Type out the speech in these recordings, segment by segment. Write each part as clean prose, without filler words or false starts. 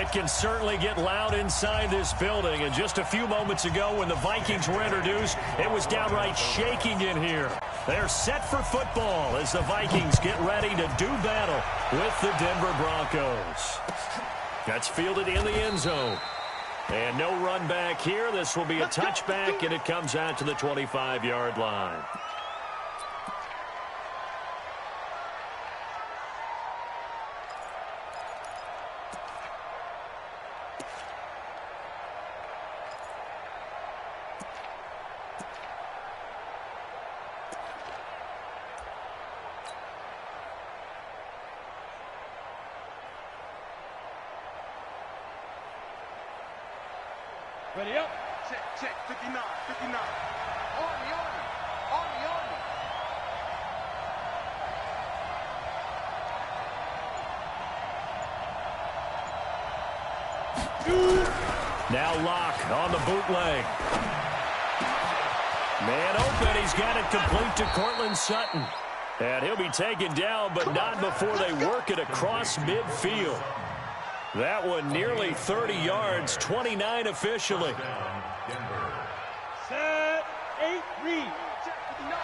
It can certainly get loud inside this building. And just a few moments ago when the Vikings were introduced, it was downright shaking in here. They're set for football as the Vikings get ready to do battle with the Denver Broncos. That's fielded in the end zone. And no run back here. This will be a touchback, and it comes out to the 25-yard line. Ready up. Check. 59. Army. Now Locke on the bootleg. Man open. He's got it complete to Courtland Sutton. And he'll be taken down, but not before they work it across midfield. That one nearly 30 yards, 29 officially. Set, 8, read. Check 59.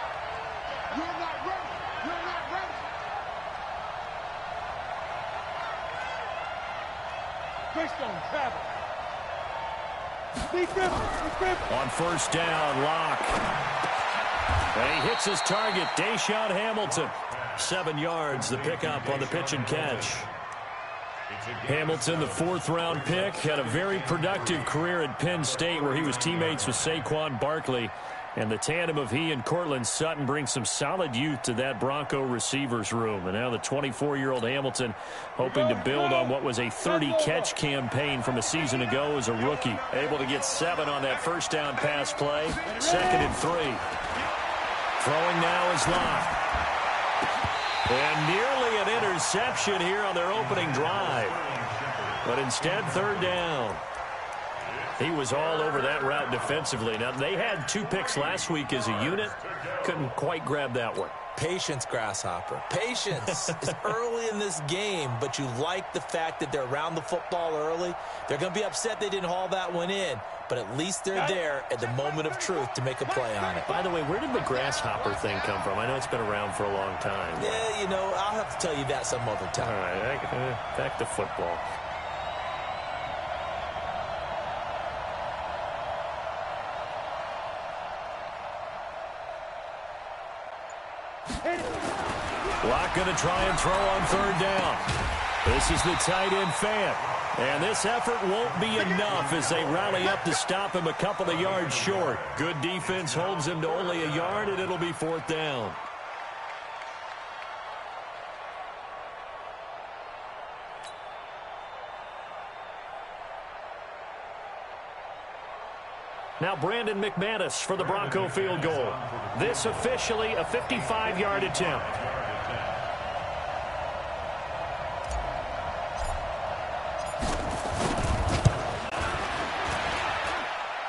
You're not ready. Greystone, travel. Big Griffin. On first down, Locke. And he hits his target, Deshaun Hamilton. 7 yards, the pickup on the pitch and catch. Hamilton, the fourth-round pick, had a very productive career at Penn State where he was teammates with Saquon Barkley. And the tandem of he and Courtland Sutton brings some solid youth to that Bronco receivers room. And now the 24-year-old Hamilton hoping to build on what was a 30-catch campaign from a season ago as a rookie. Able to get 7 on that first down pass play. 2nd and 3. Throwing now is Locke. And nearly an interception here on their opening drive. But instead, 3rd down. He was all over that route defensively. Now, they had 2 picks last week as a unit. Couldn't quite grab that one. Patience, Grasshopper. Patience is early in this game, but you like the fact that they're around the football early. They're going to be upset they didn't haul that one in, but at least they're there at the moment of truth to make a play on it. By the way, where did the Grasshopper thing come from? I know it's been around for a long time. Yeah, you know, I'll have to tell you that some other time. All right, back to football. Locke going to try and throw on 3rd down. This is the tight end Fant. And this effort won't be enough as they rally up to stop him a couple of yards short. Good defense holds him to only a yard, and it'll be 4th down. Now Brandon McManus for the Bronco field goal. This officially a 55-yard attempt.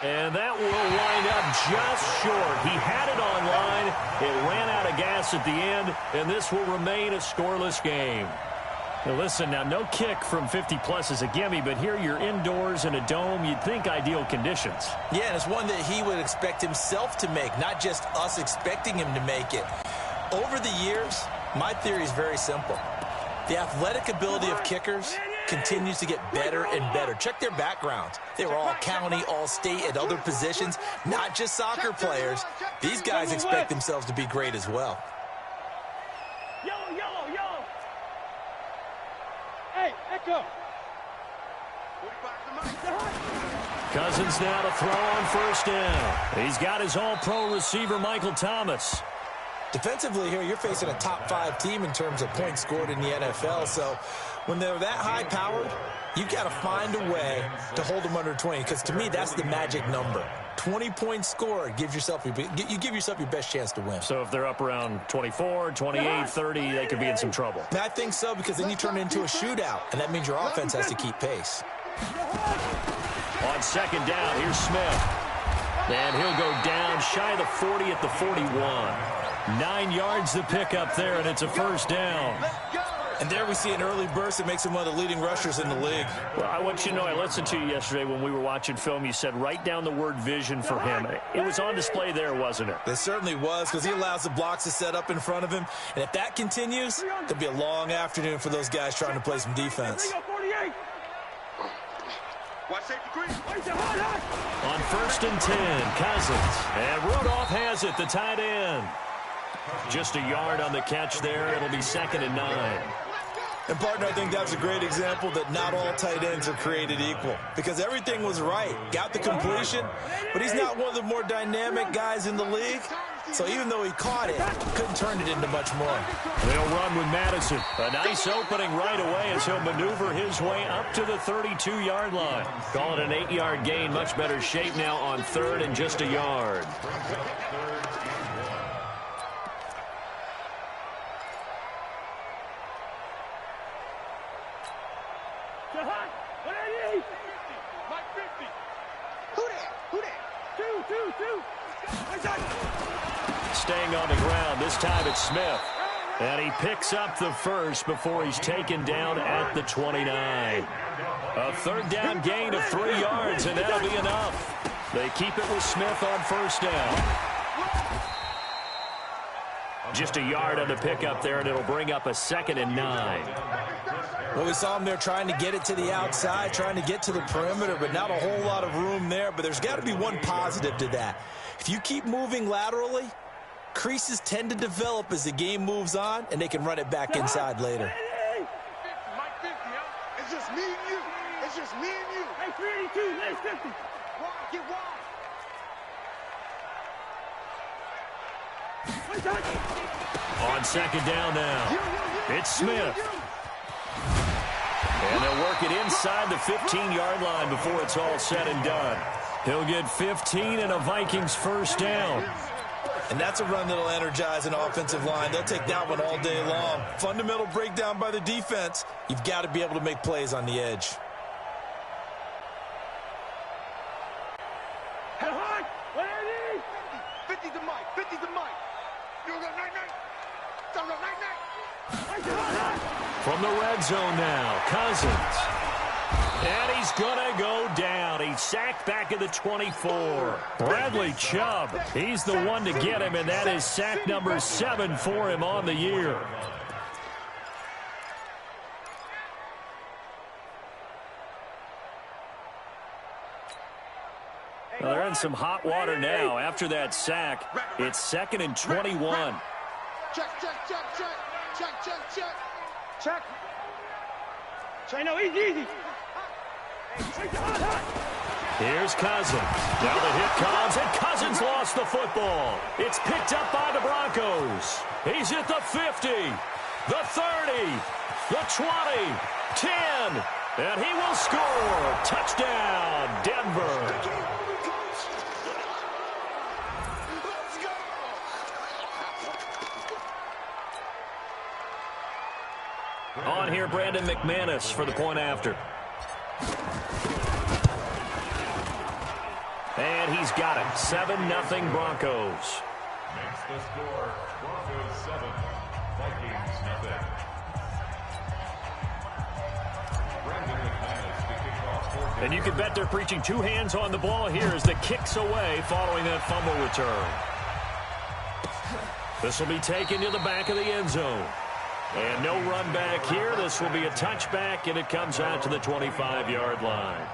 And that will wind up just short. He had it on line. It ran out of gas at the end, and this will remain a scoreless game. Now listen, now no kick from 50-plus is a gimme, but here you're indoors in a dome. You'd think ideal conditions. Yeah, and it's one that he would expect himself to make, not just us expecting him to make it. Over the years, my theory is very simple. The athletic ability of kickers continues to get better and better. Check their backgrounds. They were all county, all state, at other positions, not just soccer players. These guys expect themselves to be great as well. Yellow. Hey, Echo. Cousins now to throw on first down. He's got his all-pro receiver, Michael Thomas. Defensively here, you're facing a top-5 team in terms of points scored in the NFL. So when they're that high-powered, you got to find a way to hold them under 20. Because to me, that's the magic number. 20 points scored gives yourself you give yourself your best chance to win. So if they're up around 24, 28, 30, they could be in some trouble. I think so, because then you turn it into a shootout, and that means your offense has to keep pace. On second down, here's Smith. And he'll go down shy of the 40 at the 41. 9 yards to pick up there, and it's a first down. And there we see an early burst that makes him one of the leading rushers in the league. Well, I want you to know, I listened to you yesterday when we were watching film. You said write down the word vision for him. It was on display there, wasn't it? It certainly was, because he allows the blocks to set up in front of him. And if that continues, it'll be a long afternoon for those guys trying to play some defense. On 1st and 10, Cousins. And Rudolph has it, the tight end. Just a yard on the catch there. It'll be 2nd and 9. And, partner, I think that's a great example that not all tight ends are created equal, because everything was right. Got the completion, but he's not one of the more dynamic guys in the league. So even though he caught it, couldn't turn it into much more. They'll run with Madison. A nice opening right away as he'll maneuver his way up to the 32-yard line. Call it an 8-yard gain. Much better shape now on 3rd and just a yard. Staying on the ground. This time it's Smith. And he picks up the first before he's taken down at the 29. A 3rd down gain of 3 yards, and that'll be enough. They keep it with Smith on 1st down. Just a yard on the pickup there, and it'll bring up a 2nd and 9. Well, we saw him there trying to get it to the outside, trying to get to the perimeter, but not a whole lot of room there. But there's got to be one positive to that. If you keep moving laterally, creases tend to develop as the game moves on, and they can run it back inside later. It's just me and you. It's just me and you. Hey, 382, nice 50. Get wide. On 2nd down now, it's Smith. And they'll work it inside the 15-yard line before it's all said and done. He'll get 15 and a Vikings 1st down. And that's a run that'll energize an offensive line. They'll take that one all day long. Fundamental breakdown by the defense. You've got to be able to make plays on the edge. Hey, 50 to Mike. 50 to Mike. You go night. From the red zone now, Cousins. And he's going to go down. He's sacked back at the 24. Bradley Chubb, he's the one to get him, and that is sack number 7 for him on the year. Well, they're in some hot water now. After that sack, it's 2nd and 21. Check. No, easy. Here's Cousins. Now the hit comes, and Cousins lost the football. It's picked up by the Broncos. He's at the 50, the 30, the 20, 10, and he will score. Touchdown, Denver. On here, Brandon McManus for the point after. And he's got it. 7-0 Broncos. Makes the score Broncos 7, Vikings 0. Brandon McManus to kick off. And you can bet they're preaching 2 hands on the ball here as the kick's away following that fumble return. This will be taken to the back of the end zone. And no run back here. This will be a touchback, and it comes out to the 25-yard line.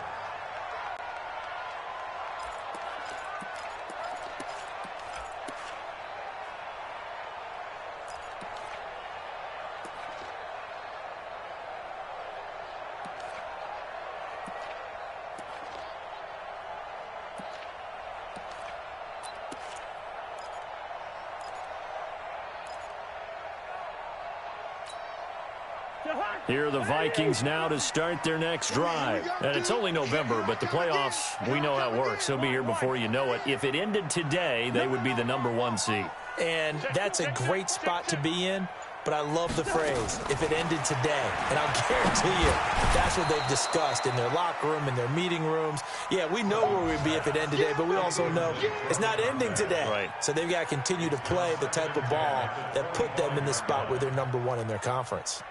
Here are the Vikings now to start their next drive. And it's only November, but the playoffs, we know how it works. They'll be here before you know it. If it ended today, they would be the #1 seed. And that's a great spot to be in, but I love the phrase, if it ended today. And I'll guarantee you, that's what they've discussed in their locker room, in their meeting rooms. Yeah, we know where we'd be if it ended today, but we also know it's not ending today. Right. So they've got to continue to play the type of ball that put them in the spot where they're #1 in their conference.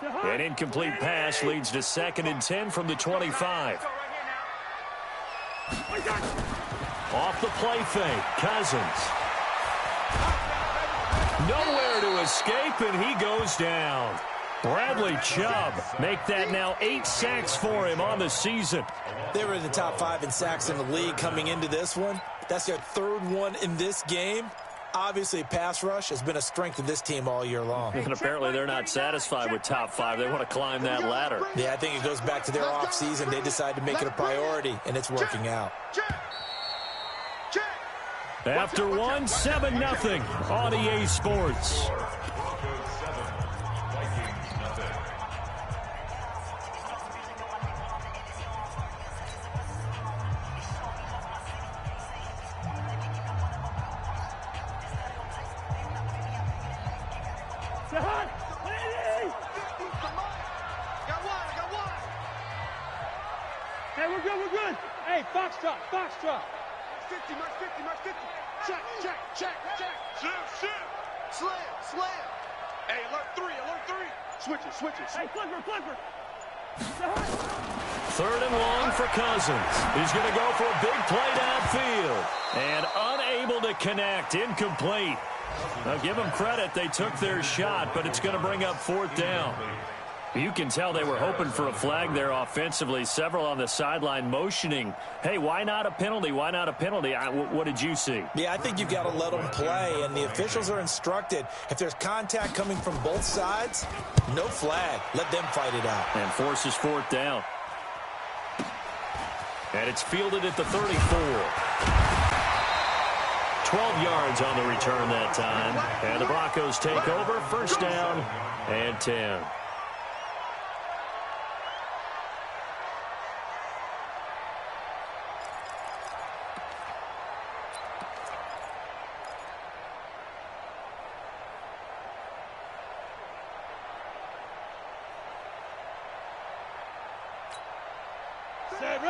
An incomplete pass leads to 2nd and 10 from the 25. Off the play fake, Cousins. Nowhere to escape, and he goes down. Bradley Chubb make that now 8 sacks for him on the season. They were in the top 5 in sacks in the league coming into this one. That's their 3rd one in this game. Obviously, pass rush has been a strength of this team all year long. And apparently they're not satisfied with top 5. They want to climb that ladder. Yeah, I think it goes back to their offseason. They decided to make it a priority, and it's working out. After one, 7-0 on EA Sports. Hey, we're good. Hey, foxtrot. 50, mark 50. Check. Shift. Slam. Hey, alert 3. Switches. Hey, flipper. 3rd and long for Cousins. He's going to go for a big play downfield. And unable to connect. Incomplete. Now, give them credit. They took their shot, but it's going to bring up 4th down. You can tell they were hoping for a flag there offensively. Several on the sideline motioning, hey, why not a penalty? What did you see? Yeah, I think you've got to let them play, and the officials are instructed. If there's contact coming from both sides, no flag. Let them fight it out. And forces 4th down. And it's fielded at the 34. 12 yards on the return that time. And the Broncos take over. 1st down and 10.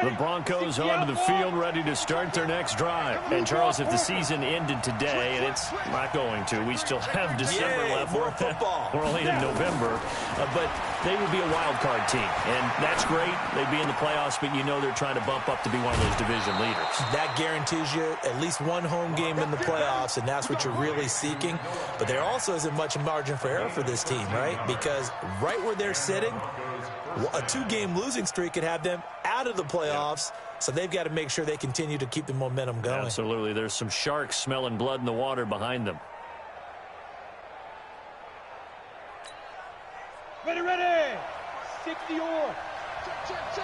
The Broncos onto the field, ready to start their next drive. And, Charles, if the season ended today, and it's not going to, we still have December left. More football. We're only in November. But they would be a wild card team. And that's great. They'd be in the playoffs, but you know they're trying to bump up to be one of those division leaders. That guarantees you at least one home game in the playoffs, and that's what you're really seeking. But there also isn't much margin for error for this team, right? Because right where they're sitting, a 2-game losing streak could have them out of the playoffs, so they've got to make sure they continue to keep the momentum going. Absolutely. There's some sharks smelling blood in the water behind them. Ready. 60 or. Check.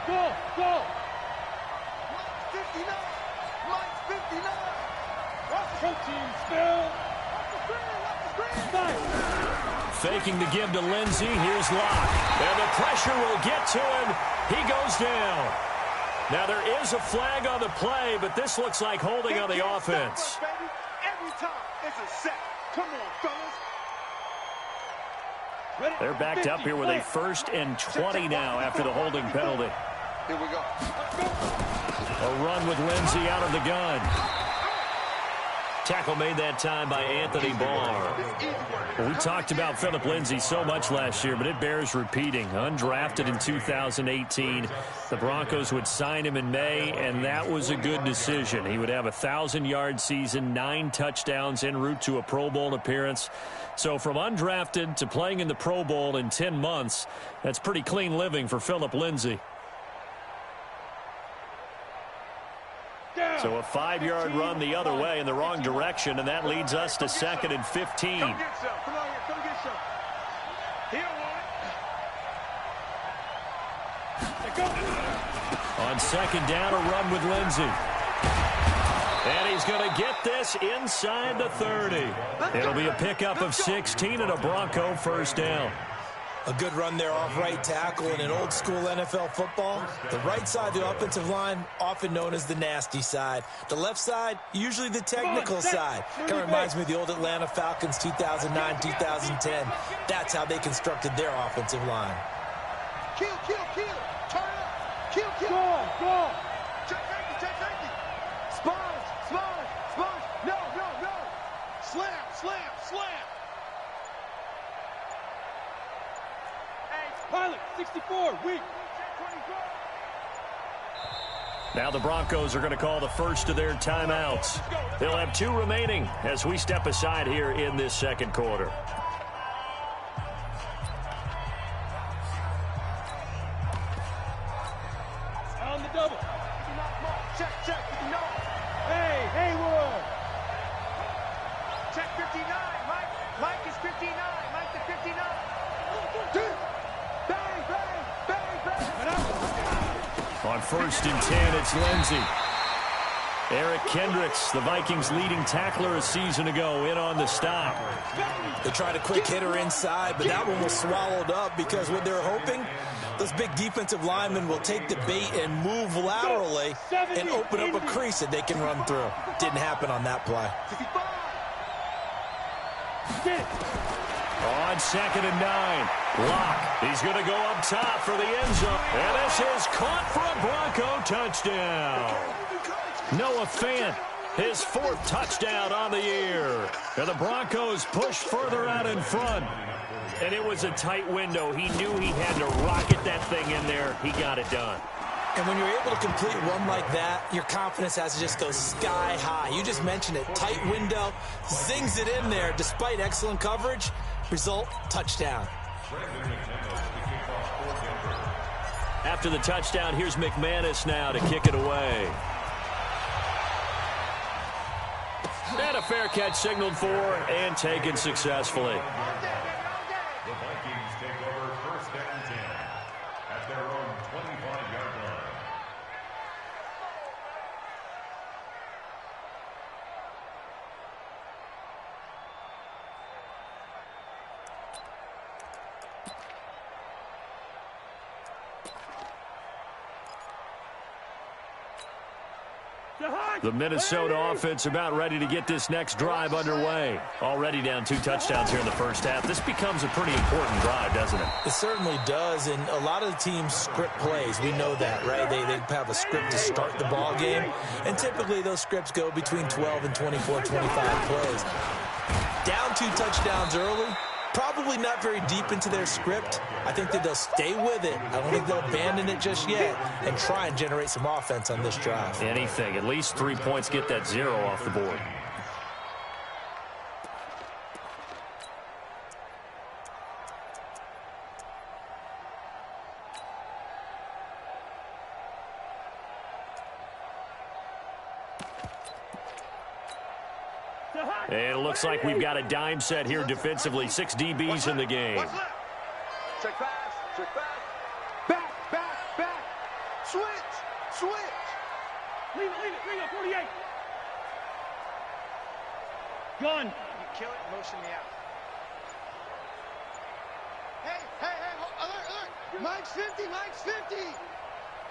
Go. Mike's 59. Protein spill. Faking the give to Lindsey. Here's Locke. And the pressure will get to him. He goes down. Now, there is a flag on the play, but this looks like holding on the offense. Every time it's a set. Come on, fellas. They're backed up here with a 1st and 20 now after the holding penalty. Here we go. A run with Lindsey out of the gun. Tackle made that time by Anthony Barr. Well, we talked about Phillip Lindsay so much last year, but it bears repeating. Undrafted in 2018. The Broncos would sign him in May, and that was a good decision. He would have a 1,000-yard season, 9 touchdowns en route to a Pro Bowl appearance. So from undrafted to playing in the Pro Bowl in 10 months, that's pretty clean living for Phillip Lindsay. So a 5-yard run the other way in the wrong direction, and that leads us to 2nd and 15. Come get some. Come on here. Come get some. He don't want it. On 2nd down, a run with Lindsey. And he's going to get this inside the 30. It'll be a pickup of 16 and a Bronco 1st down. A good run there off right tackle. In an old school NFL football, the right side of the offensive line, often known as the nasty side. The left side, usually the technical side. Kind of reminds me of the old Atlanta Falcons 2009, 2010. That's how they constructed their offensive line. Kill. Turn up. Kill. Go. Check safety. Sponge. No. Slam. 64, weak. Now the Broncos are going to call the first of their timeouts. They'll have 2 remaining as we step aside here in this second quarter. On the double. Check, 59. Hey, Haywood. Check 59. Mike is 59. Mike to 59. Bang, bang, bang, bang. On 1st and 10, it's Lindsey. Eric Kendricks, the Vikings' leading tackler a season ago, in on the stop. They tried a quick hitter inside, but that one was swallowed up because what they're hoping, those big defensive linemen will take the bait and move laterally and open up a crease that they can run through. Didn't happen on that play. On 2nd and 9, Locke. He's going to go up top for the end zone. And this is caught for a Bronco touchdown. Noah Fant, his 4th touchdown on the year. And the Broncos push further out in front. And it was a tight window. He knew he had to rocket that thing in there. He got it done. And when you're able to complete one like that, your confidence has to just go sky high. You just mentioned it. Tight window, zings it in there despite excellent coverage. Result, touchdown. After the touchdown, here's McManus now to kick it away. And a fair catch signaled for and taken successfully. The Vikings take over 1st and 10 at their own 25-yard line. The Minnesota offense about ready to get this next drive underway. Already down 2 touchdowns here in the first half. This becomes a pretty important drive, doesn't it? It certainly does, and a lot of the teams script plays. We know that, right? They have a script to start the ball game, and typically those scripts go between 12 and 24, 25 plays. Down 2 touchdowns early, probably not very deep into their script. I think that they'll stay with it. I don't think they'll abandon it just yet and try and generate some offense on this drive. Anything. At least 3 points, get that 0 off the board. And it looks like we've got a dime set here defensively. 6 DBs in the game. Check pass, check pass. Back. Switch. Leave it, 48. Gun. You kill it, motion me out. Hey, alert. Mike's 50.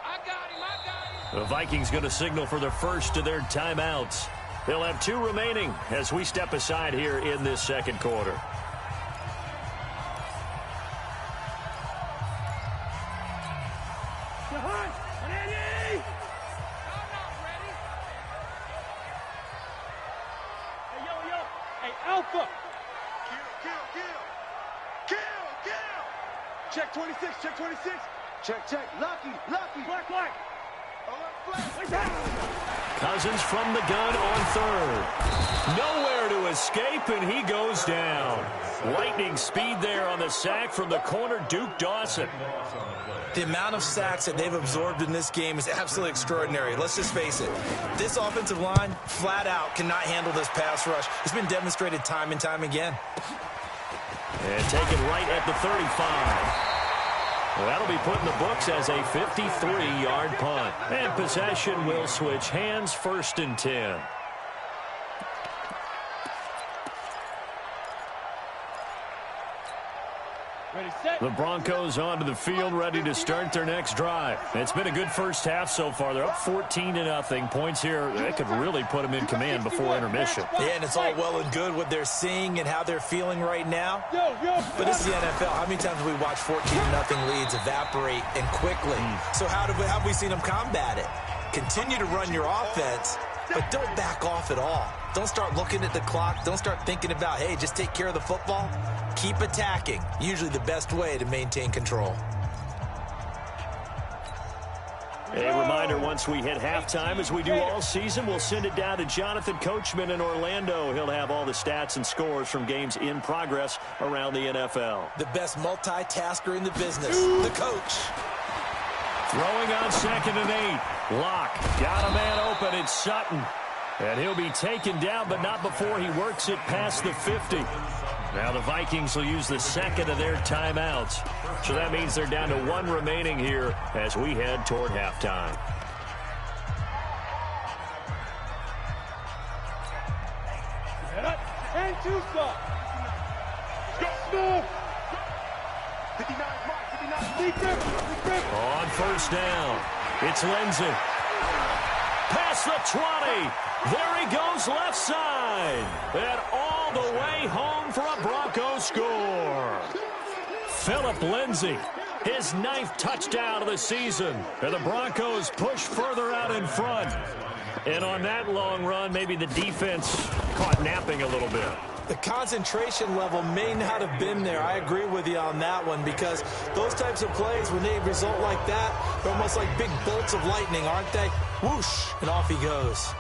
I got him. The Vikings going to signal for the first of their timeouts. They'll have 2 remaining as we step aside here in this second quarter. Alpha. Kill. Check 26. Check. Lucky. Black. Cousins from the gun on 3rd. Nowhere to escape, and he goes down. Lightning speed there on the sack from the corner, Duke Dawson. The amount of sacks that they've absorbed in this game is absolutely extraordinary. Let's just face it. This offensive line, flat out, cannot handle this pass rush. It's been demonstrated time and time again. And taken right at the 35. Well, that'll be put in the books as a 53-yard punt. And possession will switch hands, 1st and 10. The Broncos onto the field, ready to start their next drive. It's been a good first half so far. They're up 14-0. Points here, they could really put them in command before intermission. Yeah, and it's all well and good what they're seeing and how they're feeling right now. But this is the NFL. How many times have we watched 14-0 leads evaporate and quickly? So how have we seen them combat it? Continue to run your offense, but don't back off at all. Don't start looking at the clock. Don't start thinking about, hey, just take care of the football. Keep attacking. Usually the best way to maintain control. A reminder, once we hit halftime, as we do all season, we'll send it down to Jonathan Coachman in Orlando. He'll have all the stats and scores from games in progress around the NFL. The best multitasker in the business, the coach. Throwing on 2nd and 8. Locke got a man open. It's Sutton. And he'll be taken down, but not before he works it past the 50. Now the Vikings will use the second of their timeouts. So that means they're down to 1 remaining here as we head toward halftime. And 2 stop. Go. 59, Mike, 59. On first down, it's Lindsey. Past the 20. There he goes left side. And all the way home for a Broncos score. Phillip Lindsay, his 9th touchdown of the season. And the Broncos push further out in front. And on that long run, maybe the defense caught napping a little bit. The concentration level may not have been there. I agree with you on that one, because those types of plays, when they result like that, they're almost like big bolts of lightning, aren't they? Whoosh, and off he goes.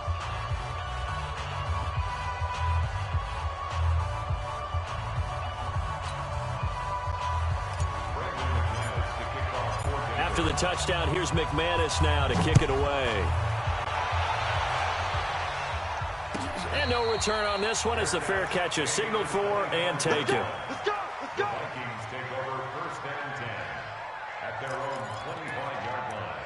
After the touchdown, here's McManus now to kick it away. And no return on this one as the fair catch is signaled for and taken. Let's go. Vikings take over 1st and 10 at their own 25-yard line.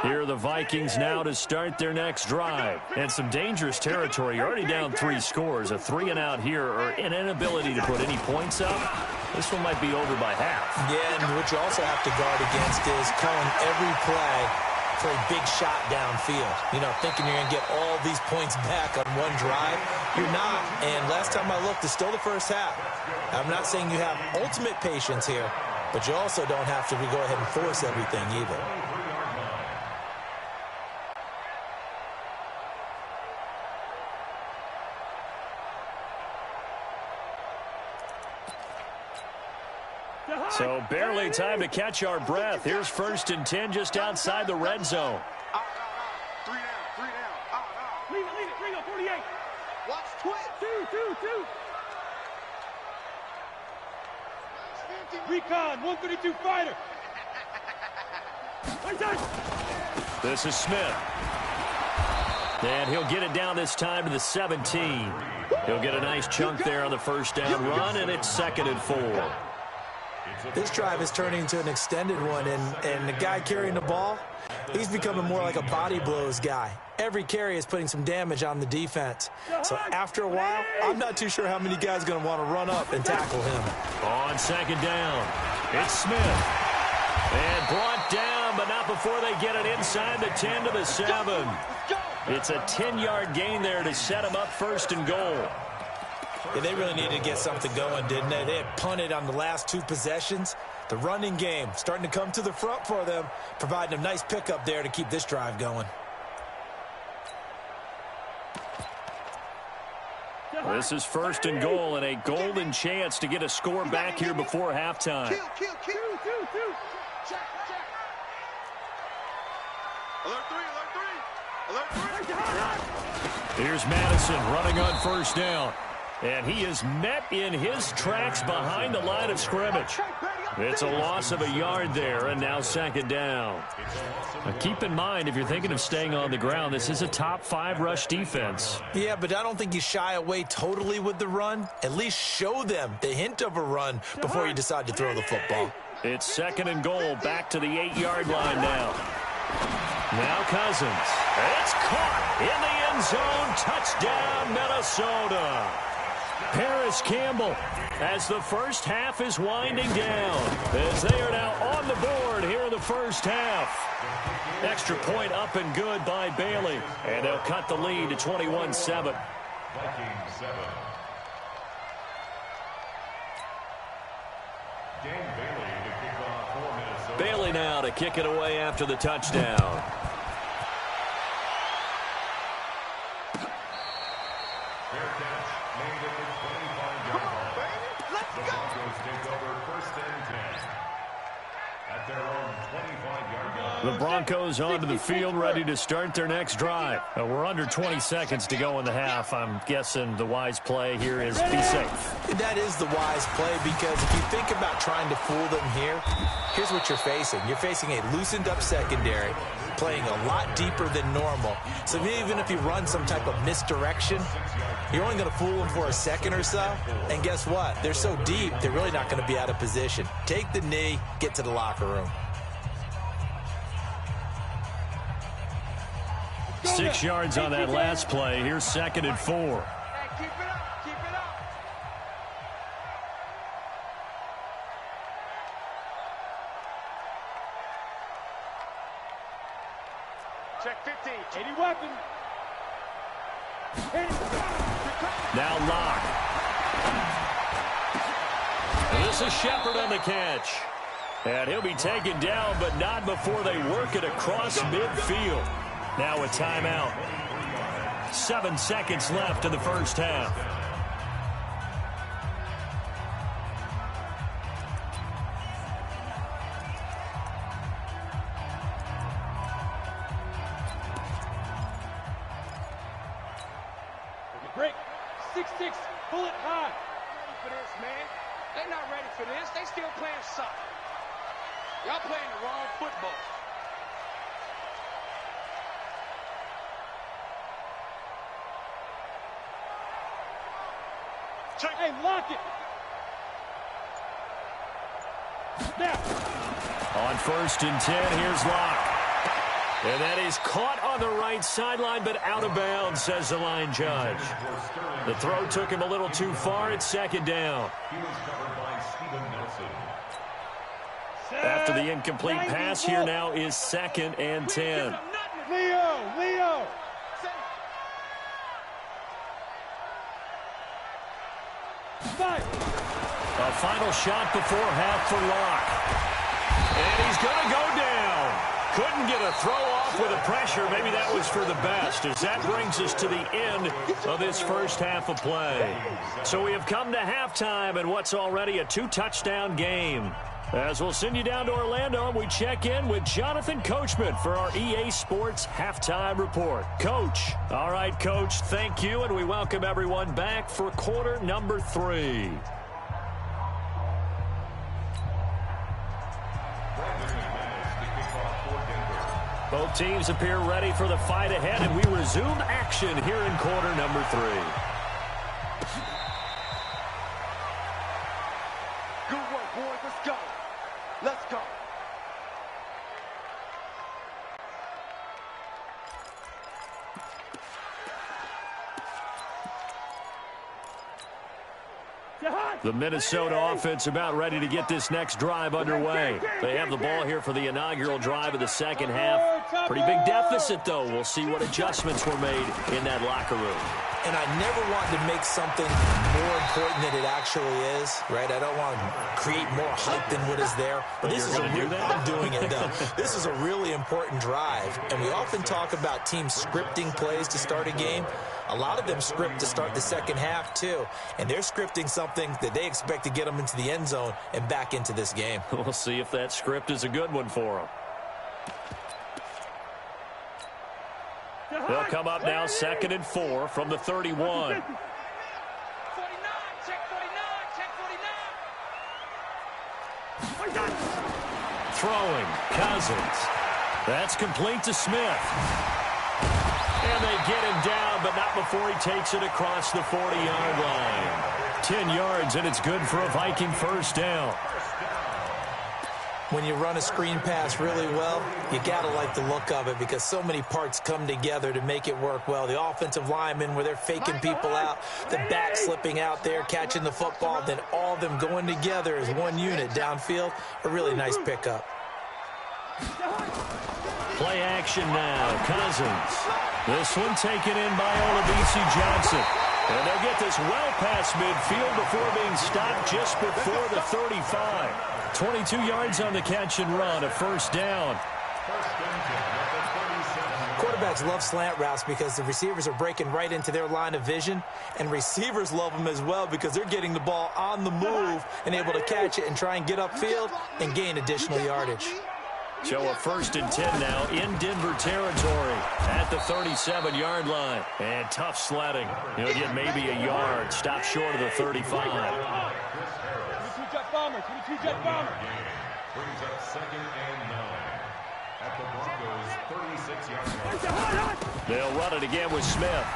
Here are the Vikings now to start their next drive. And some dangerous territory. You're already down 3 scores. A 3-and-out here, or an inability to put any points up. This one might be over by half. Yeah, and what you also have to guard against is calling every play for a big shot downfield. You know, thinking you're going to get all these points back on one drive. You're not. And last time I looked, it's still the first half. I'm not saying you have ultimate patience here, but you also don't have to go ahead and force everything either. So barely time to catch our breath. Here's 1st and 10 just outside the red zone. 3 down. Leave it. Bring up 48. Watch twitch. 2. Recon, 132 fighter. This is Smith. And he'll get it down this time to the 17. He'll get a nice chunk there on the first down run, and it's 2nd and 4. This drive is turning into an extended one, and the guy carrying the ball, he's becoming more like a body blows guy. Every carry is putting some damage on the defense. So after a while, I'm not too sure how many guys are going to want to run up and tackle him. On 2nd down, it's Smith. And brought down, but not before they get it inside the 10 to the 7. It's a 10-yard gain there to set him up 1st and goal. Yeah, they really needed to get something going, didn't they? They had punted on the last 2 possessions. The running game starting to come to the front for them, providing a nice pickup there to keep this drive going. This is 1st and goal, and a golden chance to get a score back here before halftime. Kill. Check. Alert 3. Here's Madison running on 1st down. And he is met in his tracks behind the line of scrimmage. It's a loss of a yard there, and now 2nd down. Now keep in mind, if you're thinking of staying on the ground, this is a top 5 rush defense. Yeah, but I don't think you shy away totally with the run. At least show them the hint of a run before you decide to throw the football. It's 2nd and goal, back to the 8-yard line now. Now Cousins. It's caught in the end zone. Touchdown, Minnesota. Paris Campbell, as the first half is winding down, as they are now on the board here in the first half. Extra point up and good by Bailey, and they'll cut the lead to 21-7. Vikings 7. Dan Bailey to kick off for Minnesota. Bailey now to kick it away after the touchdown. Fair catch made at the The Broncos onto the field, ready to start their next drive. We're under 20 seconds to go in the half. I'm guessing the wise play here is be safe. That is the wise play, because if you think about trying to fool them here, here's what you're facing. You're facing a loosened up secondary, playing a lot deeper than normal. So even if you run some type of misdirection, you're only going to fool them for a second or so. And guess what? They're so deep, they're really not going to be out of position. Take the knee, get to the locker room. 6 yards on that last play. Here's 2nd and 4. Hey, keep it up. Keep it up. Check 15. 80 weapon. Now Locke. This is Shepard on the catch. And he'll be taken down, but not before they work it across midfield. Now a timeout. 7 seconds left in the first half. Break. 6-6. Pull it high. Ready for this, man. They're not ready for this. They still playing soccer. Y'all playing the wrong football. Hey, lock it. Snap. On 1st and 10, here's Locke. And that is caught on the right sideline, but out of bounds, says the line judge. The throw took him a little too far. It's 2nd down. He was covered by Steven Nelson. After the incomplete pass, here now is 2nd and 10. Leo. A final shot before half for Locke. And he's going to go down. Couldn't get a throw off with the pressure. Maybe that was for the best, as that brings us to the end of this first half of play. So we have come to halftime in what's already a 2-touchdown game. As we'll send you down to Orlando, we check in with Jonathan Coachman for our EA Sports Halftime Report. Coach. All right, Coach, thank you, and we welcome everyone back for quarter number 3. Both teams appear ready for the fight ahead, and we resume action here in quarter number 3. Good work, boys. Let's go. Let's go. The Minnesota offense about ready to get this next drive underway. They have the ball here for the inaugural drive of the second half. Pretty big deficit, though. We'll see what adjustments were made in that locker room. And I never want to make something more important than it actually is, right? I don't want to create more hype than what is there. But this is I'm doing it, though. This is a really important drive. And we often talk about teams scripting plays to start a game. A lot of them script to start the second half, too. And they're scripting something that they expect to get them into the end zone and back into this game. We'll see if that script is a good one for them. They'll come up now 2nd and 4 from the 31. 49, check 49. Throwing, Cousins. That's complete to Smith. And they get him down, but not before he takes it across the 40-yard line. 10 yards, and it's good for a Viking first down. When you run a screen pass really well, you got to like the look of it because so many parts come together to make it work well. The offensive linemen, where they're faking people out, the back slipping out there, catching the football, then all of them going together as one unit downfield. A really nice pickup. Play action now. Cousins. This one taken in by Olabisi Johnson. And they'll get this well past midfield before being stopped just before the 35. 22 yards on the catch and run, a first down. Quarterbacks love slant routes because the receivers are breaking right into their line of vision, and receivers love them as well because they're getting the ball on the move and able to catch it and try and get upfield and gain additional yardage. So a 1st and 10 now in Denver territory at the 37-yard line. And tough sledding. He'll get maybe a yard. Stop short of the 35. 22-jet bomber. 22-jet bomber. Brings up 2nd and 9 at the Broncos' 36-yard line. They'll run it again with Smith.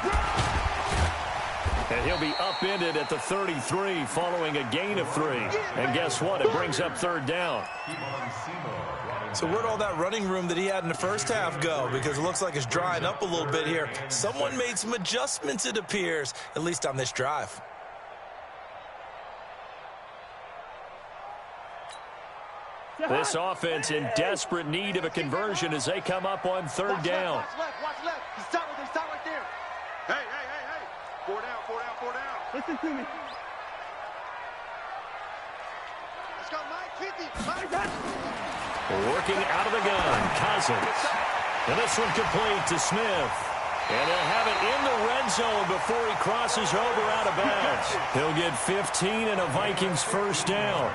And he'll be upended at the 33 following a gain of 3. And guess what? It brings up 3rd down. So where'd all that running room that he had in the first half go? Because it looks like it's drying up a little bit here. Someone made some adjustments, it appears, at least on this drive. This offense in desperate need of a conversion as they come up on 3rd down. Watch left. He's stop right there. Hey. 4 down. Listen to me. Let's go, Mike. 50. Working out of the gun, Cousins. And this one complete to Smith. And he'll have it in the red zone before he crosses over out of bounds. He'll get 15 and a Vikings 1st down.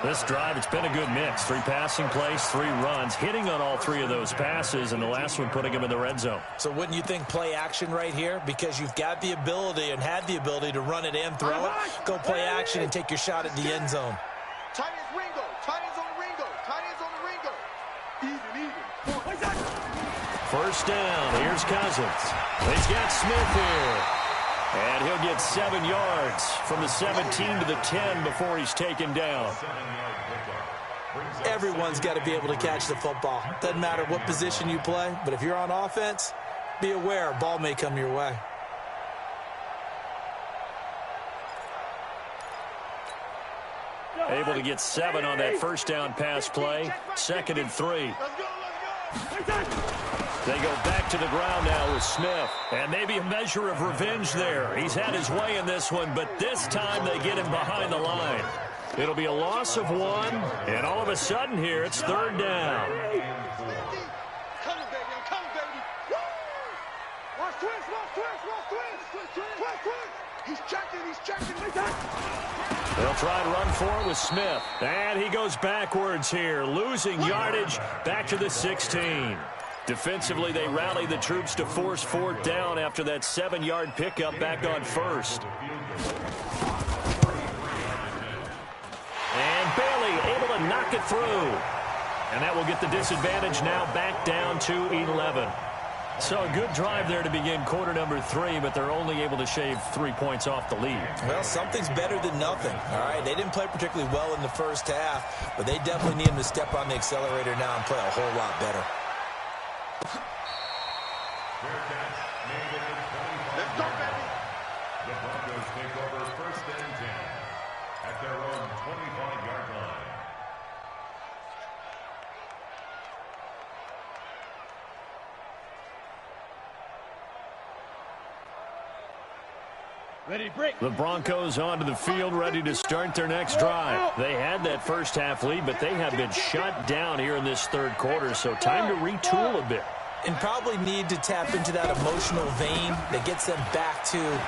This drive, it's been a good mix. 3 passing plays, 3 runs, hitting on all 3 of those passes, and the last one putting him in the red zone. So wouldn't you think play action right here? Because you've got the ability and had the ability to run it and throw it. Go play action and take your shot at the end zone. Tight ends Ringo. Tight ends on the Ringo. Even. 1st down. Here's Cousins. He's got Smith here. And he'll get 7 yards from the 17 to the 10 before he's taken down. Everyone's got to be able to catch the football. Doesn't matter what position you play, but if you're on offense, be aware a ball may come your way. Able to get 7 on that 1st down pass play. 2nd and 3. They go back to the ground now with Smith. And maybe a measure of revenge there. He's had his way in this one, but this time they get him behind the line. It'll be a loss of 1, and all of a sudden here, it's 3rd down. Come on, baby. Woo! Watch twist. He's checking. They'll try to run for it with Smith. And he goes backwards here, losing yardage back to the 16. Defensively, they rally the troops to force 4th down after that 7-yard pickup back on 1st. And Bailey able to knock it through. And that will get the disadvantage now back down to 11. So a good drive there to begin quarter number 3, but they're only able to shave 3 points off the lead. Well, something's better than nothing, all right? They didn't play particularly well in the first half, but they definitely need him to step on the accelerator now and play a whole lot better. Let's go, baby. The Broncos take over 1st and 10 at their own 25-yard line. Ready to break. The Broncos onto the field, ready to start their next drive. They had that 1st half lead, but they have been shut down here in this 3rd quarter, so time to retool a bit. And probably need to tap into that emotional vein that gets them back to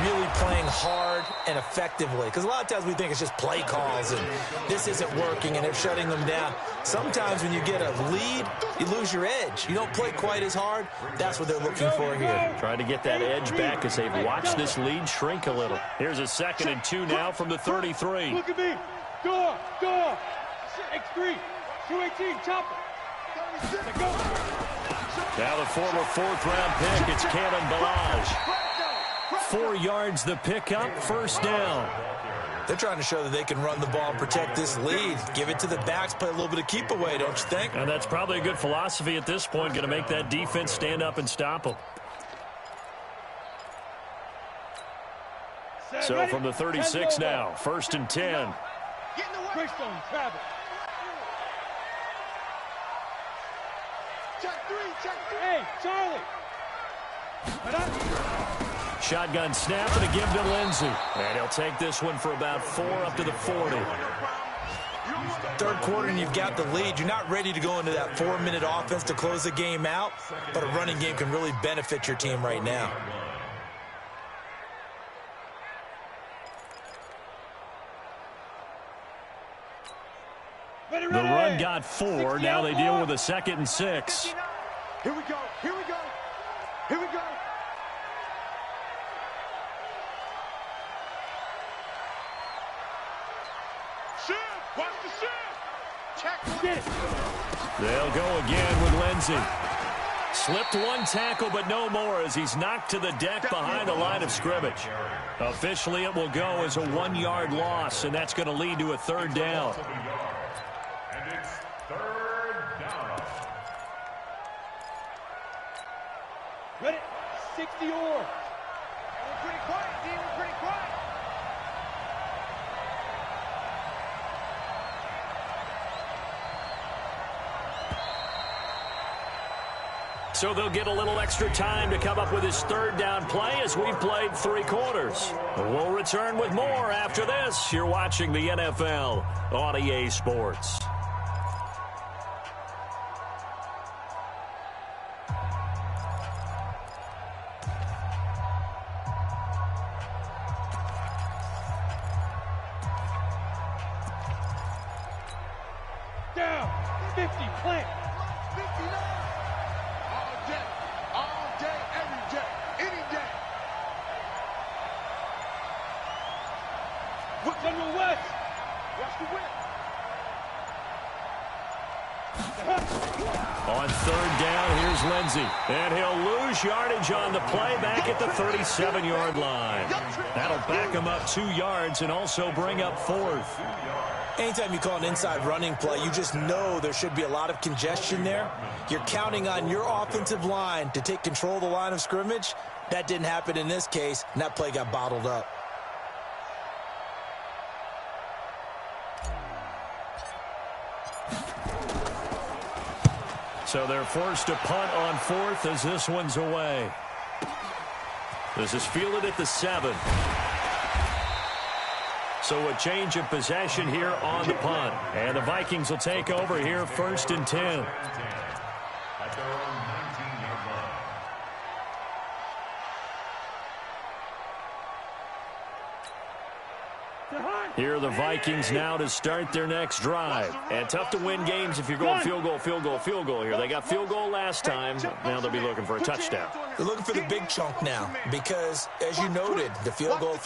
really playing hard and effectively. Because a lot of times we think it's just play calls and this isn't working and they're shutting them down. Sometimes when you get a lead, you lose your edge. You don't play quite as hard. That's what they're looking for here. Trying to get that edge back as they've watched this lead shrink a little. Here's a 2nd and 2 now from the 33. Look at me. Door. X3. 218. Chopper. Now the former 4th-round pick, it's Kalen Ballage. 4 yards the pickup, 1st down. They're trying to show that they can run the ball and protect this lead. Give it to the backs, play a little bit of keep away, don't you think? And that's probably a good philosophy at this point, going to make that defense stand up and stop them. So from the 36 now, 1st and 10. Greystone, travel. Hey, Charlie. Shotgun snap and a give to Lindsey. And he'll take this one for about 4 up to the 40. 3rd quarter and you've got the lead. You're not ready to go into that 4-minute offense to close the game out, but a running game can really benefit your team right now. The run got 4. Now they deal with a 2nd and 6. Here we go. Here we go. Here we go. Shift. Watch the shift. Check. Get it. They'll go again with Lindsey. Slipped one tackle, but no more as he's knocked to the deck behind the line of scrimmage. Officially, it will go as a 1-yard loss, and that's going to lead to a 3rd down. And it's 3rd down. Ready? 60 or. We're pretty quiet, D. We're pretty quiet. So they'll get a little extra time to come up with his 3rd down play as we've played 3 quarters. We'll return with more after this. You're watching the NFL on EA Sports. Down. 50. Plant. 59. All day, every day, any day. What's on the west? Watch the whip. On 3rd down, here's Lindsey. And he'll lose yardage on the play back at the 37-yard line. That'll back him up 2 yards and also bring up 4th. Anytime you call an inside running play, you just know there should be a lot of congestion there. You're counting on your offensive line to take control of the line of scrimmage. That didn't happen in this case, and that play got bottled up. So they're forced to punt on 4th as this one's away. This is fielded at the 7. So a change of possession here on the punt. And the Vikings will take over here 1st and 10. At their own 19-yard line. Here are the Vikings now to start their next drive. And tough to win games if you're going field goal, field goal, field goal here. They got field goal last time. Now they'll be looking for a touchdown. They're looking for the big chunk now because, as you noted, the field goal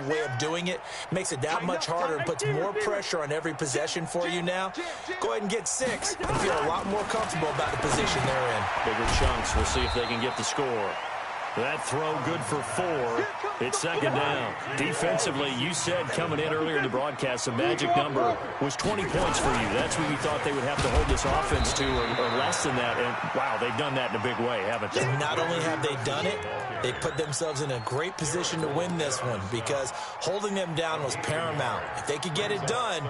way of doing it makes it that much harder and puts more pressure on every possession for you now. Go ahead and get 6 and feel a lot more comfortable about the position they're in. Bigger chunks. We'll see if they can get the score. That throw good for 4. It's 2nd down. Defensively, you said coming in earlier in the broadcast, the magic number was 20 points for you. That's what you thought they would have to hold this offense to or less than that. And, wow, they've done that in a big way, haven't they? And not only have they done it, they put themselves in a great position to win this one because holding them down was paramount. If they could get it done,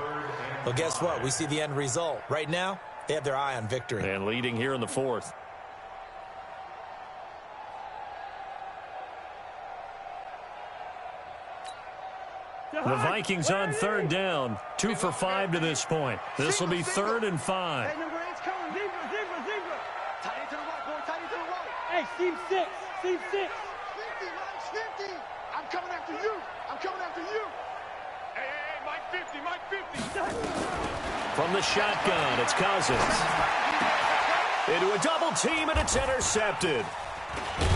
well, guess what? We see the end result. Right now, they have their eye on victory. And leading here in the 4th. The Vikings on 3rd down. 2 for 5 to this point. This will be 3rd and 5. Hey, number 8's coming. Zebra. Tight end to the right, boy. Tight end to the right. Hey, seam 6. 50, Mike 50. I'm coming after you. Hey, Mike 50. From the shotgun, it's Cousins. Into a double team, and it's intercepted.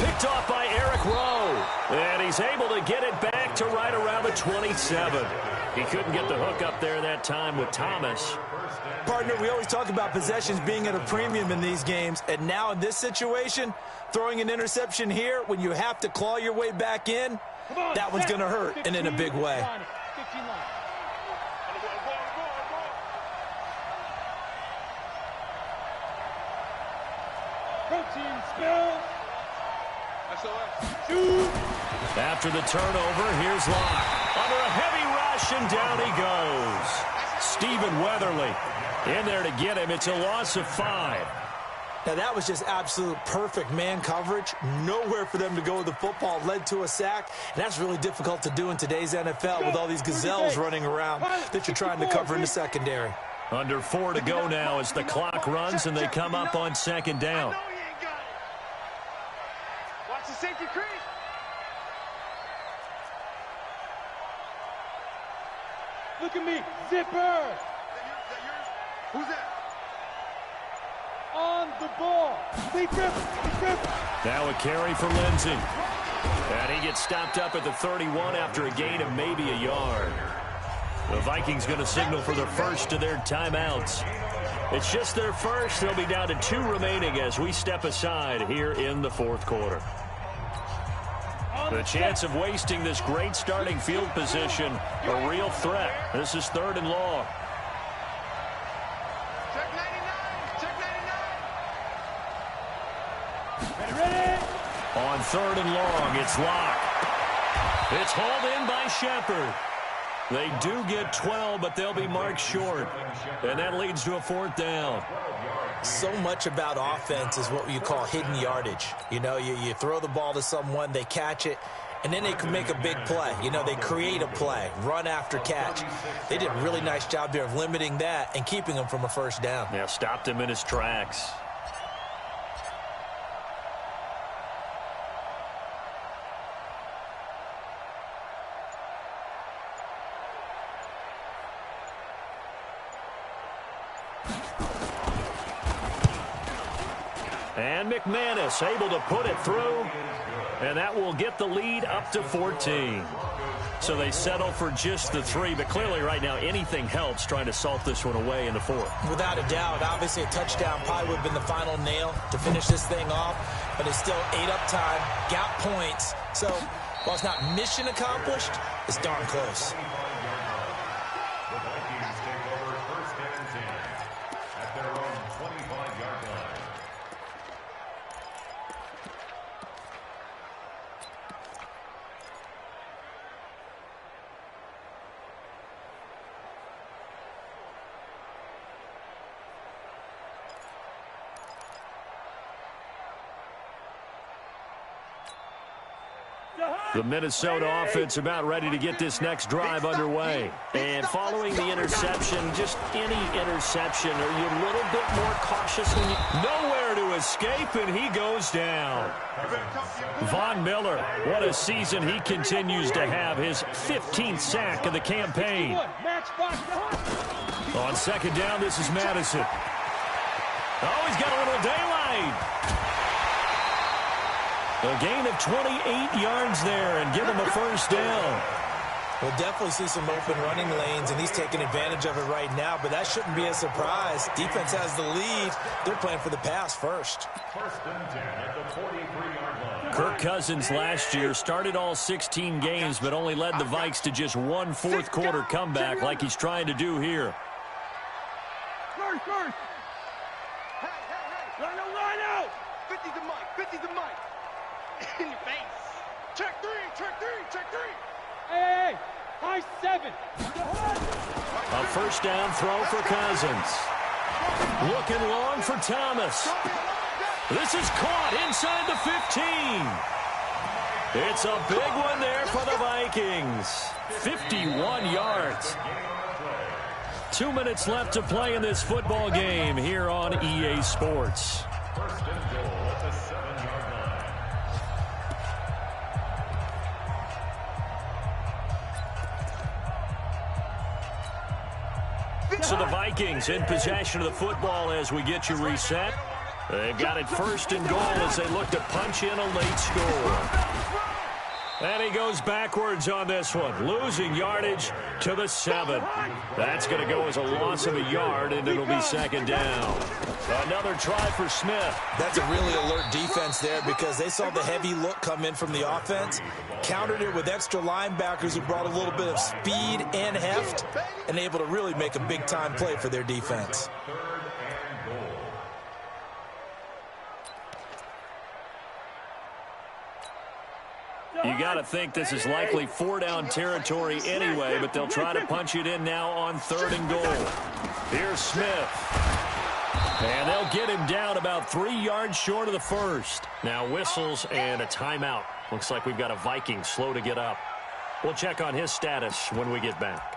Picked off by Eric Rowe. And he's able to get it back to right around the 27. He couldn't get the hook up there that time with Thomas. Partner, we always talk about possessions being at a premium in these games. And now in this situation, throwing an interception here when you have to claw your way back in, that one's going to hurt, and in a big way. Protein spill. After the turnover, here's Locke. Under a heavy rush, and down he goes. Stephen Weatherly in there to get him. It's a loss of 5. Now, that was just absolute perfect man coverage. Nowhere for them to go with the football. Led to a sack. And that's really difficult to do in today's NFL with all these gazelles running around that you're trying to cover in the secondary. Under 4 to go now as the clock runs, and they come up on 2nd down. Watch the safety creep. Look at me. Zipper. Now a carry for Lindsey. And he gets stopped up at the 31 after a gain of maybe a yard. The Vikings going to signal for their first of their timeouts. It's just their first. They'll be down to 2 remaining as we step aside here in the fourth quarter. The chance of wasting this great starting field position, a real threat. This is 3rd and long. Check 99. Check 99. Ready. On 3rd and long, it's Locke. It's hauled in by Shepard. They do get 12, but they'll be marked short. And that leads to a 4th down. So much about offense is what you call hidden yardage. You know, you throw the ball to someone, they catch it, and then they can make a big play. You know, they create a play, run after catch. They did a really nice job there of limiting that and keeping him from a 1st down. Yeah, stopped him in his tracks. And McManus able to put it through, and that will get the lead up to 14. So they settle for just the 3, but clearly right now anything helps trying to salt this one away in the 4th. Without a doubt, obviously a touchdown probably would have been the final nail to finish this thing off, but it's still 8 up time, got points. So while it's not mission accomplished, it's darn close. The Vikings take over 1st and 10 at their own 25-yard line. The Minnesota offense about ready to get this next drive underway. And following the interception, just any interception, are you a little bit more cautious? Nowhere to escape, and he goes down. Von Miller, what a season he continues to have. His 15th sack of the campaign. On 2nd down, this is Madison. Oh, he's got a little daylight. A gain of 28 yards there and give him a 1st down. We'll definitely see some open running lanes, and he's taking advantage of it right now, but that shouldn't be a surprise. Defense has the lead. They're playing for the pass first. 1st and 10 at the 43-yard line. Kirk Cousins last year started all 16 games, but only led the Vikes to just 1 fourth-quarter comeback like he's trying to do here. First. Hey. Line out. 50 to Mike. 50 to Mike. In your face. Check 3. Hey. High 7. A 1st down throw for Cousins. Looking long for Thomas. This is caught inside the 15. It's a big one there for the Vikings. 51 yards. 2 minutes left to play in this football game here on EA Sports. 1st and goal at the 7-yard line. So the Vikings in possession of the football as we get you reset. They've got it 1st and goal as they look to punch in a late score. And he goes backwards on this one, losing yardage to the 7. That's going to go as a loss of a yard, and it'll be 2nd down. Another try for Smith. That's a really alert defense there because they saw the heavy look come in from the offense, countered it with extra linebackers who brought a little bit of speed and heft, and able to really make a big-time play for their defense. 3rd and goal. You got to think this is likely 4-down territory anyway, but they'll try to punch it in now on 3rd and goal. Here's Smith. And they'll get him down about 3 yards short of the 1st. Now whistles and a timeout. Looks like we've got a Viking slow to get up. We'll check on his status when we get back.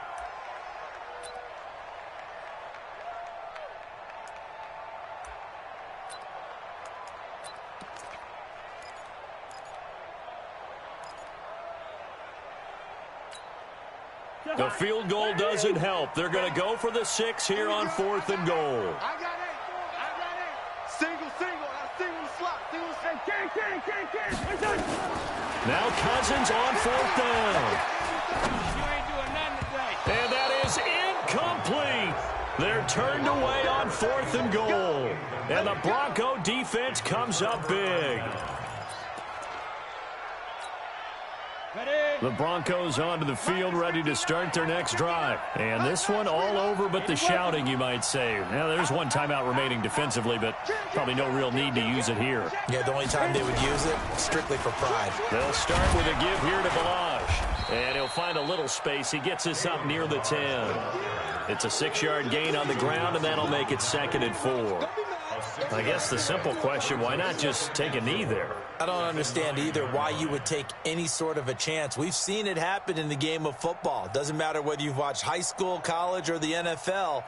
The field goal doesn't help. They're going to go for the 6 here on 4th and goal. I got 8. Single. Now Cousins on 4th down. You ain't doing nothing today. And that is incomplete. They're turned away on 4th and goal. And the Bronco defense comes up big. The Broncos onto the field, ready to start their next drive. And this one all over but the shouting, you might say. Now, there's one timeout remaining defensively, but probably no real need to use it here. Yeah, the only time they would use it, strictly for pride. They'll start with a give here to Ballage. And he'll find a little space. He gets us up near the 10. It's a 6-yard gain on the ground, and that'll make it 2nd and 4. I guess the simple question, why not just take a knee there? I don't understand either why you would take any sort of a chance. We've seen it happen in the game of football. It doesn't matter whether you've watched high school, college, or the NFL.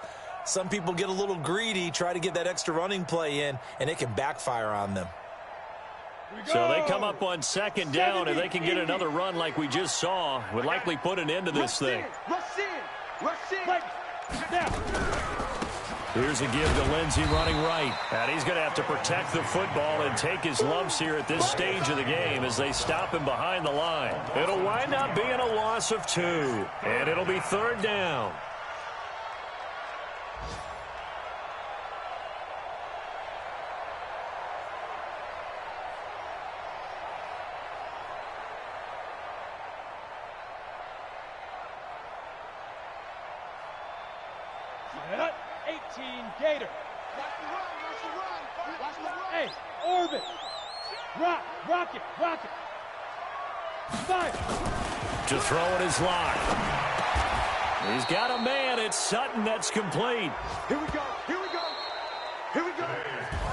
Some people get a little greedy, try to get that extra running play in, and it can backfire on them. So they come up on 2nd down, and they can get another run like we just saw. Would likely put an end to this thing. Here's a give to Lindsey running right. And he's going to have to protect the football and take his lumps here at this stage of the game as they stop him behind the line. It'll wind up being a loss of 2. And it'll be 3rd down. Set. 18 Gator. Watch the run, watch the run. Watch the run. Hey, orbit. Rock it. Fire. To throw it is locked. He's got a man. It's Sutton that's complete. Here we go.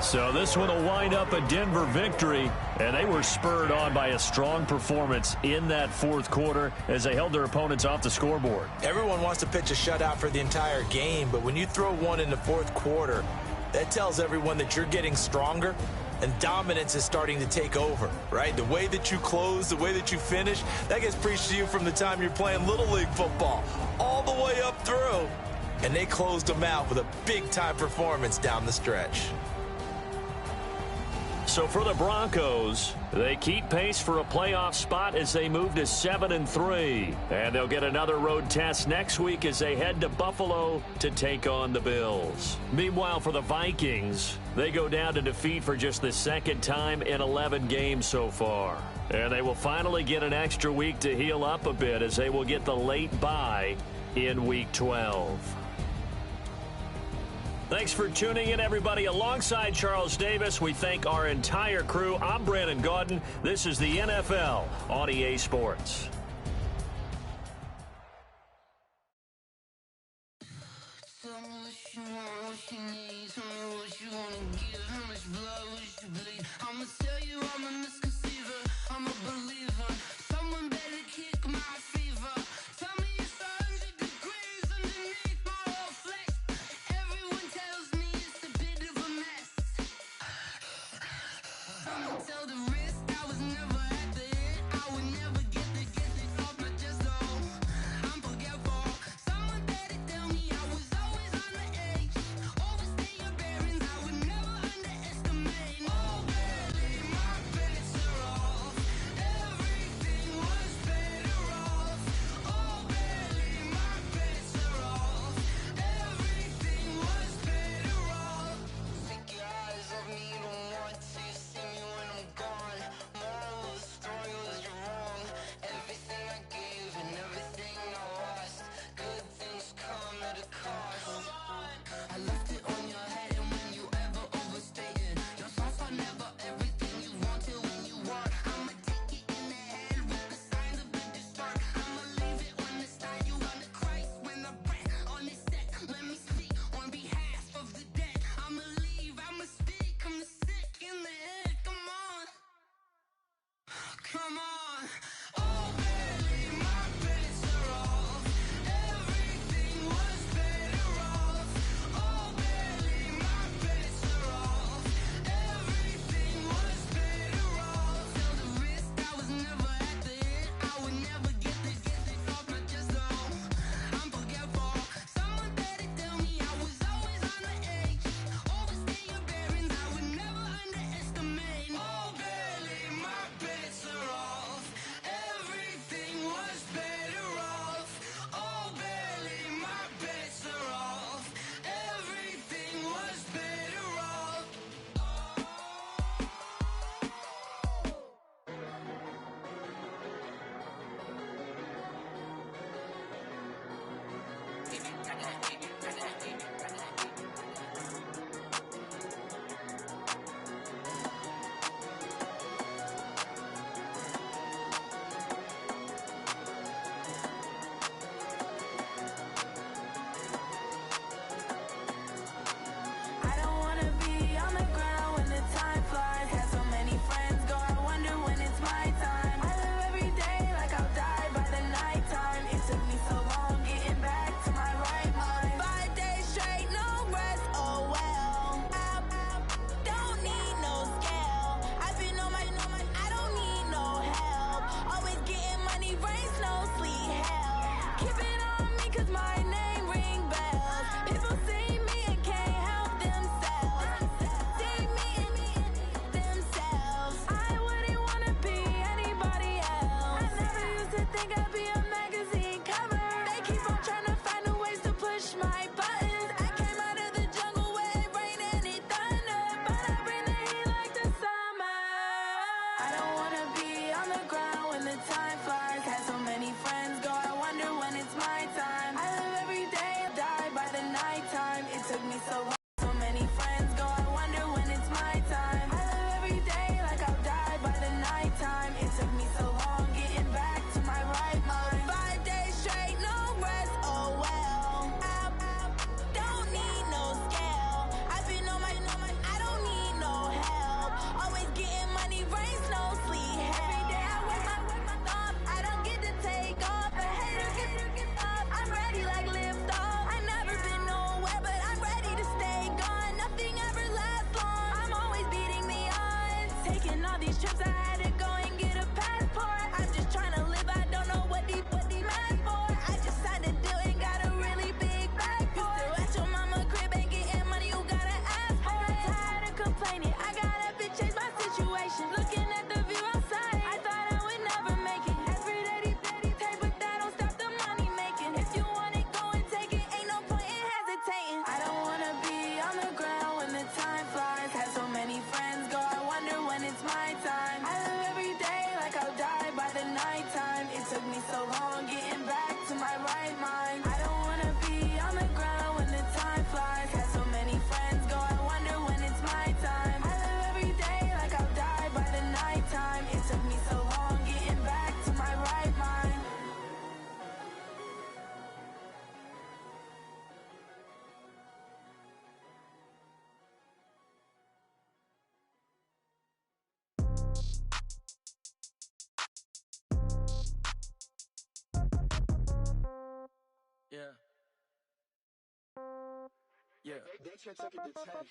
So this one will wind up a Denver victory, and they were spurred on by a strong performance in that 4th quarter as they held their opponents off the scoreboard. Everyone wants to pitch a shutout for the entire game, but when you throw one in the 4th quarter, that tells everyone that you're getting stronger and dominance is starting to take over, right? The way that you close, the way that you finish, that gets preached to you from the time you're playing Little League football all the way up through. And they closed them out with a big-time performance down the stretch. So for the Broncos, they keep pace for a playoff spot as they move to 7-3. And they'll get another road test next week as they head to Buffalo to take on the Bills. Meanwhile, for the Vikings, they go down to defeat for just the 2nd time in 11 games so far. And they will finally get an extra week to heal up a bit as they will get the late bye in Week 12. Thanks for tuning in, everybody. Alongside Charles Davis, we thank our entire crew. I'm Brandon Gaudin. This is the NFL on EA Sports.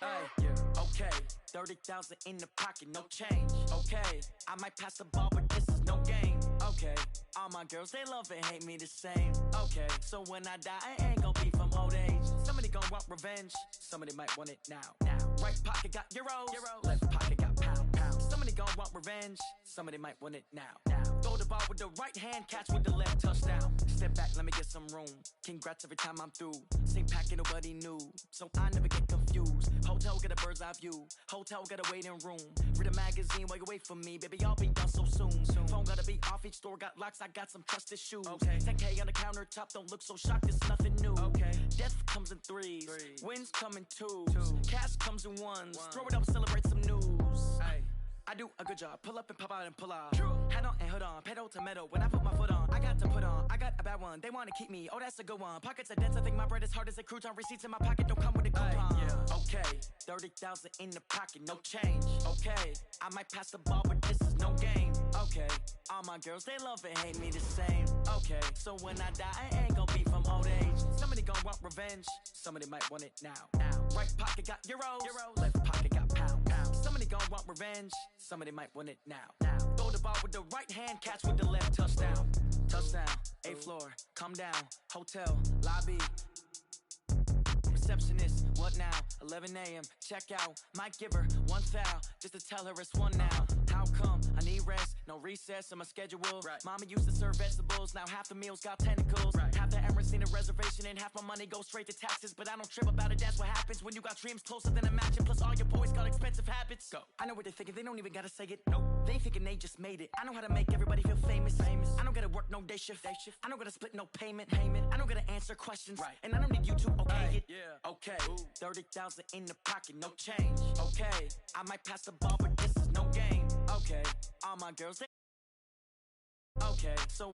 Yeah. Okay, 30,000 in the pocket, no change. Okay, I might pass the ball, but this is no game. Okay, all my girls, they love and hate me the same. Okay, so when I die, I ain't gon' be from old age. Somebody gon' want revenge, somebody might want it now. Right pocket got euros, left pocket got pound. Somebody gon' want revenge, somebody might want it now. Throw the ball with the right hand, catch with the left, touchdown. Step back, let me get some room. Congrats every time I'm through. Same packet, nobody knew, so I never get confused. Hotel get a bird's eye view, hotel get a waiting room. Read a magazine while you wait for me, baby, I'll be done so soon. Phone gotta be off, each store got locks, I got some trusted shoes. 10K on the countertop, don't look so shocked, it's nothing new. Death comes in threes, wins come in twos. Cash comes in ones, throw it up, celebrate some news. I do a good job, pull up and pop out and pull out. Head on and hood on, pedal to metal. When I put my foot on, I got to put on. I got a bad one, they wanna keep me, oh that's a good one. Pockets are dense, I think my bread is hard as a crouton. Receipts in my pocket, don't come with a coupon. Okay, 30,000 in the pocket, no change. Okay, I might pass the ball, but this is no game. Okay, all my girls, they love and hate me the same. Okay, so when I die, I ain't gon' be from old age. Somebody gon' want revenge, somebody might want it now. Right pocket got euros, left pocket got pound. Somebody gon' want revenge, somebody might want it now. Throw the ball with the right hand, catch with the left, touchdown. Touchdown, 8th floor, come down, hotel, lobby. Receptionist, what now? 11 a.m., check out. Might give her one foul, just to tell her it's one now. How come? I need rest, no recess in my schedule. Mama used to serve vegetables, now half the meals got tentacles. Half the Emirates need a reservation and half my money goes straight to taxes. But I don't trip about it, that's what happens when you got dreams closer than a match. And plus all your boys got expensive habits. Go. I know what they're thinking, they don't even gotta say it. Nope. They thinking they just made it. I know how to make everybody feel famous. I don't gotta work no day shift. I don't gotta split no payment. I don't gotta answer questions. And I don't need you to okay it. Okay, 30,000 in the pocket, no change. Okay, I might pass the ball, but this is no game. Okay, all my girls, they okay, so